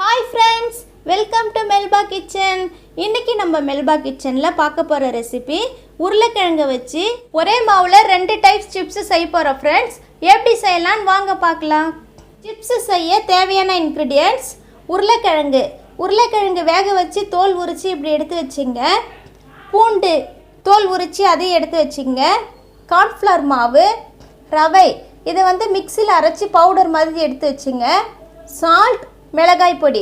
Hi friends, welcome to மெல்பா kitchen. இன்றைக்கி நம்ம மெல்பா கிச்சனில் பார்க்க போகிற ரெசிபி உருளைக்கிழங்கு வச்சு ஒரே மாவில் 2 டைப்ஸ் சிப்ஸு செய்ய போகிறோம் ஃப்ரெண்ட்ஸ். எப்படி செய்யலான்னு வாங்க பார்க்கலாம். சிப்ஸு செய்ய தேவையான இன்க்ரீடியன்ட்ஸ்: உருளைக்கிழங்கு வேக வச்சு தோல் உரித்து இப்படி எடுத்து வச்சுங்க. பூண்டு தோல் உரித்து அதையும் எடுத்து வச்சுங்க. கார்ன்ஃப்ளவர் மாவு, ரவை இதை மிக்சியில் அரைச்சி பவுடர் மாதிரி எடுத்து வச்சுங்க. சால்ட், மிளகாய் பொடி.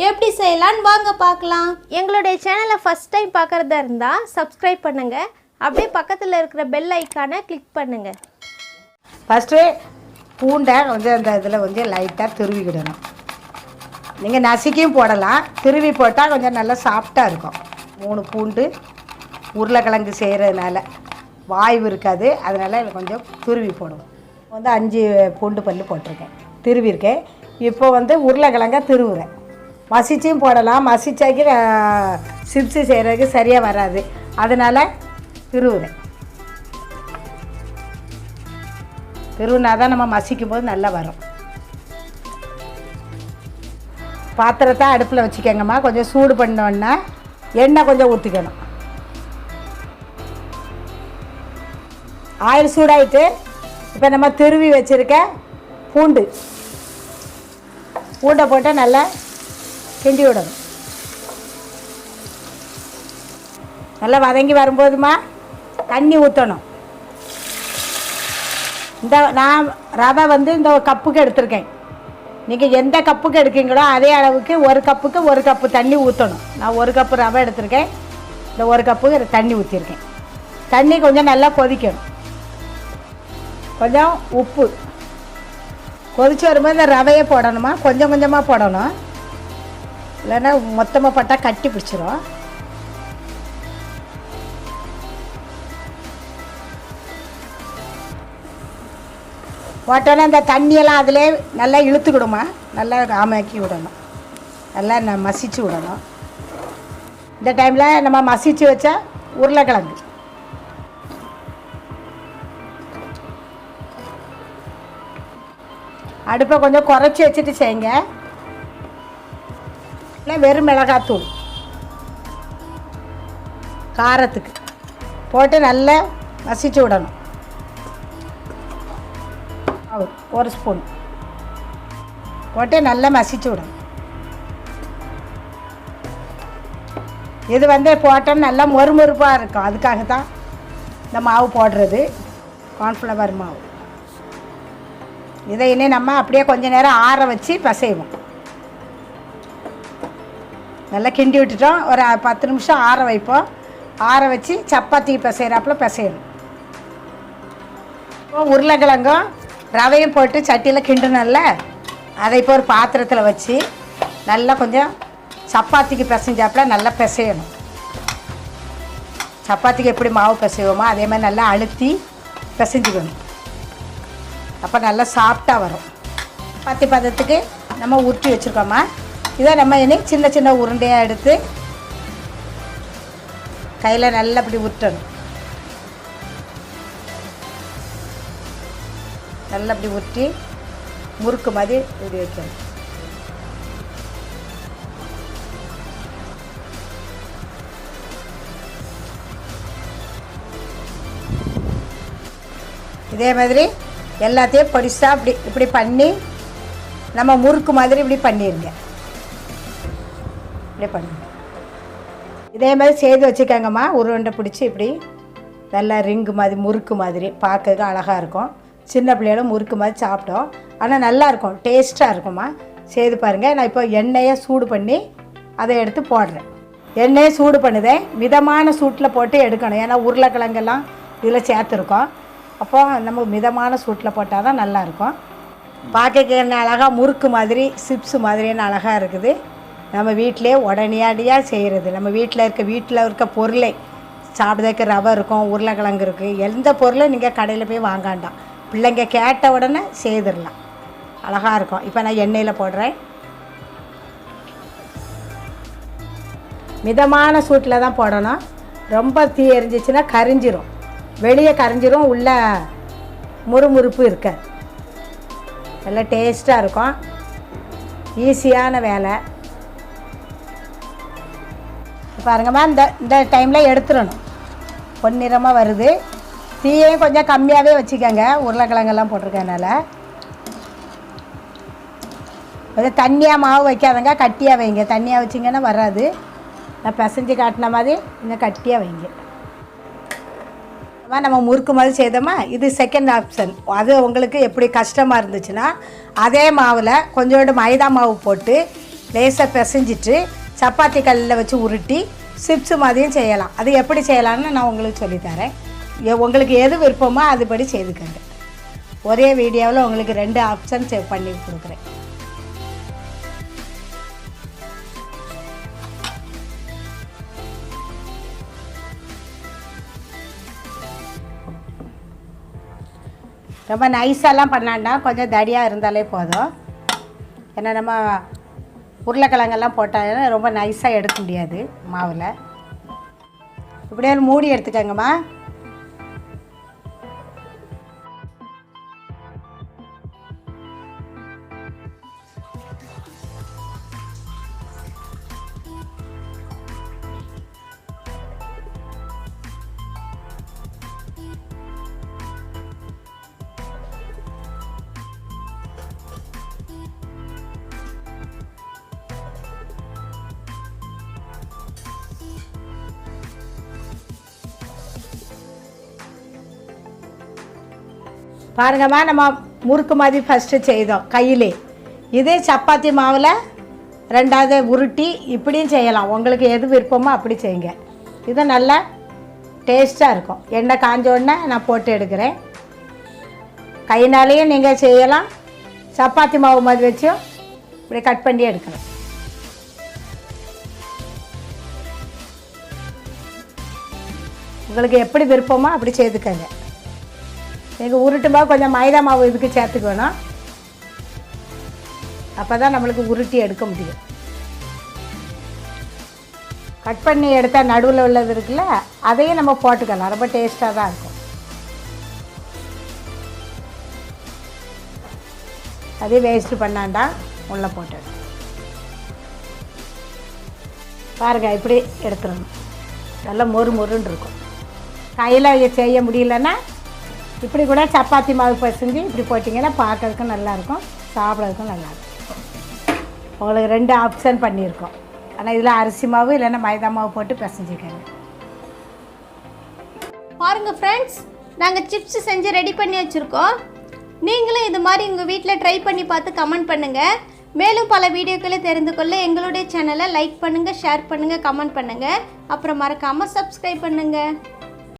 எப்படி செய்யலான்னு வாங்க பார்க்கலாம். எங்களுடைய சேனலை ஃபஸ்ட் டைம் பார்க்குறதா இருந்தால் சப்ஸ்கிரைப் பண்ணுங்கள். அப்படியே பக்கத்தில் இருக்கிற பெல் ஐக்கானை கிளிக் பண்ணுங்கள். ஃபஸ்ட்டு பூண்டை அந்த இதில் லைட்டாக துருவிக்கிடணும். நீங்கள் நசுக்கியும் போடலாம், துருவி போட்டால் கொஞ்சம் நல்லா சாஃப்டாக இருக்கும். 3 பூண்டு, உருளைக்கிழங்கு செய்கிறதுனால வாய்வு இருக்காது, அதனால் கொஞ்சம் துருவி போடுவோம். 5 பூண்டு பல் போட்டிருக்கேன், துருவிருக்கேன். இப்போ உருளைக்கிழங்க திருவுறேன். மசிச்சும் போடலாம், மசிச்சாக்கி சிப்ஸு செய்கிறதுக்கு சரியாக வராது, அதனால் திருவுறேன். திருவுனா தான் நம்ம மசிக்கும் போது நல்லா வரும். பாத்திரத்தை அடுப்பில் வச்சுக்கோங்கம்மா. கொஞ்சம் சூடு பண்ணோன்னா எண்ணெய் கொஞ்சம் ஊற்றிக்கணும். ஆயில் சூடாயிட்டு இப்போ நம்ம திருவி வச்சுருக்க பூண்டை போட்டு நல்லா கிண்டி விடணும். நல்லா வதங்கி வரும்போதுமா தண்ணி ஊற்றணும். நான் ரவை இந்த கப்புக்கு எடுத்திருக்கேன். நீங்கள் எந்த கப்புக்கு எடுக்கீங்களோ அதே அளவுக்கு 1 கப்புக்கு 1 கப்பு தண்ணி ஊற்றணும். நான் 1 கப்பு ரவை எடுத்திருக்கேன், இந்த 1 கப்புக்கு தண்ணி ஊற்றிருக்கேன். தண்ணி கொஞ்சம் நல்லா கொதிக்கணும். கொஞ்சம் உப்பு கொதிச்சு வரும்போது இந்த ரவையை போடணுமா, கொஞ்சம் கொஞ்சமாக போடணும், இல்லைன்னா மொத்தமாக போட்டால் கட்டி பிடிச்சிரும். போட்டோன்னா அந்த தண்ணியெல்லாம் அதிலே நல்லா இழுத்துக்கிடுமா, நல்லா ஆமாக்கி விடணும், நல்லா மசிச்சு விடணும். இந்த டைமில் நம்ம மசிச்சு வச்சா உருளைக்கிழங்கு அடுப்பை கொஞ்சம் குறைச்சி வச்சுட்டு செய்யுங்க. இல்லை வெறும் மிளகாத்தூள் காரத்துக்கு போட்டு நல்லா மசிச்சு விடணும். 1 ஸ்பூன் போட்டு நல்லா மசிச்சு விடணும். இது போட்டோன்னு நல்லா மொறுமொறுப்பாக இருக்கும், அதுக்காக தான் இந்த மாவு போடுறது, கார்ன்ஃப்ளவர் மாவு. இதை இன்னும் நம்ம அப்படியே கொஞ்சம் நேரம் ஆற வச்சு பிசைவோம். நல்லா கிண்டி விட்டுட்டோம். ஒரு 10 நிமிஷம் ஆற வைப்போம். ஆற வச்சு சப்பாத்திக்கு பிசைகிறாப்பில் பிசையணும். இப்போ உருளைக்கிழங்கும் ரவையும் போட்டு சட்டியில் கிண்டுனல்ல, அதை இப்போ ஒரு பாத்திரத்தில் வச்சு நல்லா கொஞ்சம் சப்பாத்திக்கு பிசைஞ்சாப்பில் நல்லா பிசையணும். சப்பாத்திக்கு எப்படி மாவு பிசைவோமோ அதே மாதிரி நல்லா அழுத்தி பிசைஞ்சிக்கணும். அப்போ நல்லா சாஃப்டாக வரும். சப்பாத்தி பதத்துக்கு நம்ம உருட்டி வச்சுருக்கோமா, இதை நம்ம இனி சின்ன சின்ன உருண்டையாக எடுத்து கையில் நல்லா இப்படி உருட்டணும். நல்லா இப்படி உருட்டி முறுக்கு மாதிரி இப்படி வைக்கணும். இதே மாதிரி எல்லாத்தையும் பொடிசாக இப்படி பண்ணி நம்ம முறுக்கு மாதிரி இப்படி பண்ணிடுங்க. இப்படி பண்ணுங்க. இதே மாதிரி செய்து வச்சுக்கோங்கம்மா. உருண்டை பிடிச்சி இப்படி நல்லா ரிங்கு மாதிரி முறுக்கு மாதிரி பார்க்கறதுக்கு அழகாக இருக்கும். சின்ன பிள்ளைகளும் முறுக்கு மாதிரி சாப்பிட்டோம், ஆனால் நல்லாயிருக்கும், டேஸ்ட்டாக இருக்கும்மா. செய்து பாருங்கள். நான் இப்போ எண்ணெயை சூடு பண்ணி அதை எடுத்து போடுறேன். எண்ணெயை சூடு பண்ணுதேன், மிதமான சூட்டில் போட்டு எடுக்கணும். ஏன்னா உருளைக்கிழங்கெல்லாம் இதில் சேர்த்துருக்கோம். அப்போ நம்ம மிதமான சூட்டில் போட்டால் தான் நல்லாயிருக்கும். பார்க்க என்ன அழகாக முறுக்கு மாதிரி சிப்ஸு மாதிரின்னு அழகாக இருக்குது. நம்ம வீட்டிலே உடனடியாக செய்கிறது. நம்ம வீட்டில் இருக்க பொருளை சாப்பிட்றதுக்கு ரவை இருக்கும், உருளைக்கிழங்கு இருக்குது. எந்த பொருளும் நீங்கள் கடையில் போய் வாங்காண்டாம், பிள்ளைங்க கேட்ட உடனே செய்திடலாம், அழகாக இருக்கும். இப்போ நான் எண்ணெயில் போடுறேன். மிதமான சூட்டில் தான் போடணும். ரொம்ப தீ எரிஞ்சிச்சுன்னா கரிஞ்சிரும், வெளியே கரிஞ்சிரும், உள்ள முறுமுறுப்பு இருக்காது. நல்லா டேஸ்ட்டாக இருக்கும். ஈஸியான வேலை. பாருங்கம்மா, இந்த டைமில் எடுத்துடணும். பொன்னிறமாக வருது. தீயையும் கொஞ்சம் கம்மியாகவே வச்சுக்கோங்க, உருளைக்கிழங்கெல்லாம் போட்டிருக்கனால. கொஞ்சம் தண்ணியாக மாவு வைக்காதங்க, கட்டியாக வைங்க. தண்ணியாக வச்சிங்கன்னா வராது. நான் பிசைஞ்சு காட்டின மாதிரி கொஞ்சம் கட்டியாக வைங்க. நம்ம முறுக்கு மாதிரி செய்தோமா, இது செகண்ட் ஆப்ஷன். அது உங்களுக்கு எப்படி கஷ்டமாக இருந்துச்சுன்னா அதே மாவில் கொஞ்சோண்டு மைதா மாவு போட்டு லேசாக பிசைஞ்சிட்டு சப்பாத்தி கல்லில் வச்சு உருட்டி சிப்ஸு மாதிரியும் செய்யலாம். அது எப்படி செய்யலாம்னு நான் உங்களுக்கு சொல்லித்தரேன். உங்களுக்கு எது விருப்பமோ அதுபடி செய்துக்கங்க. ஒரே வீடியோவில் உங்களுக்கு 2 ஆப்ஷன் சேவ் பண்ணி கொடுக்குறேன். ரொம்ப நைஸாலாம் பண்ணாண்டா, கொஞ்சம் தடியாக இருந்தாலே போதும். ஏன்னா நம்ம உருளைக்கிழங்கெல்லாம் போட்டால் ரொம்ப நைஸாக எடுக்க முடியாது மாவில். இப்படியே மூடி எடுத்துக்கோங்கம்மா. பாருங்கம்மா, நம்ம முறுக்கு மாதிரி ஃபஸ்ட்டு செய்தோம் கையிலே. இதே சப்பாத்தி மாவில் 2வது உருட்டி இப்படியும் செய்யலாம். உங்களுக்கு எது விருப்பமோ அப்படி செய்யுங்க. இது நல்லா டேஸ்ட்டாக இருக்கும். எண்ணெய் காஞ்ச உடனே நான் போட்டு எடுக்கிறேன். கையினாலேயும் நீங்கள் செய்யலாம், சப்பாத்தி மாவு மாதிரி வச்சும் இப்படி கட் பண்ணி எடுக்கலாம். உங்களுக்கு எப்படி விருப்பமோ அப்படி செய்துக்கங்க. நீங்கள் உருட்டுமா கொஞ்சம் மைதா மாவு இதுக்கு சேர்த்துக்கணும். அப்போ தான் நம்மளுக்கு உருட்டி எடுக்க முடியும். கட் பண்ணி எடுத்தால் நடுவில் உள்ளது இருக்குல்ல, அதையும் நம்ம போட்டுக்கலாம். ரொம்ப டேஸ்ட்டாக தான் இருக்கும். அதே வேஸ்ட்டு பண்ணாண்டா உள்ளே போட்டு பாருங்கள். இப்படி எடுத்துடணும். நல்லா மொறுன்னு இருக்கும். கையில் செய்ய முடியலன்னா இப்படி கூட சப்பாத்தி மாவு பசஞ்சு இப்படி போட்டிங்கன்னா பார்க்கறதுக்கும் நல்லாயிருக்கும், சாப்பிட்றதுக்கும் நல்லாயிருக்கும். உங்களுக்கு 2 ஆப்ஷன் பண்ணியிருக்கோம். ஆனால் இதில் அரிசி மாவு இல்லைன்னா மைதா மாவு போட்டு பிசைஞ்சிக்கங்க. பாருங்கள் ஃப்ரெண்ட்ஸ், நாங்கள் சிப்ஸ் செஞ்சு ரெடி பண்ணி வச்சுருக்கோம். நீங்களும் இது மாதிரி உங்கள் வீட்டில் ட்ரை பண்ணி பார்த்து கமெண்ட் பண்ணுங்கள். மேலும் பல வீடியோக்களை தெரிந்து கொள்ள எங்களுடைய சேனலை லைக் பண்ணுங்கள், ஷேர் பண்ணுங்கள், கமெண்ட் பண்ணுங்கள். அப்புறம் மறக்காமல் சப்ஸ்கிரைப் பண்ணுங்கள்.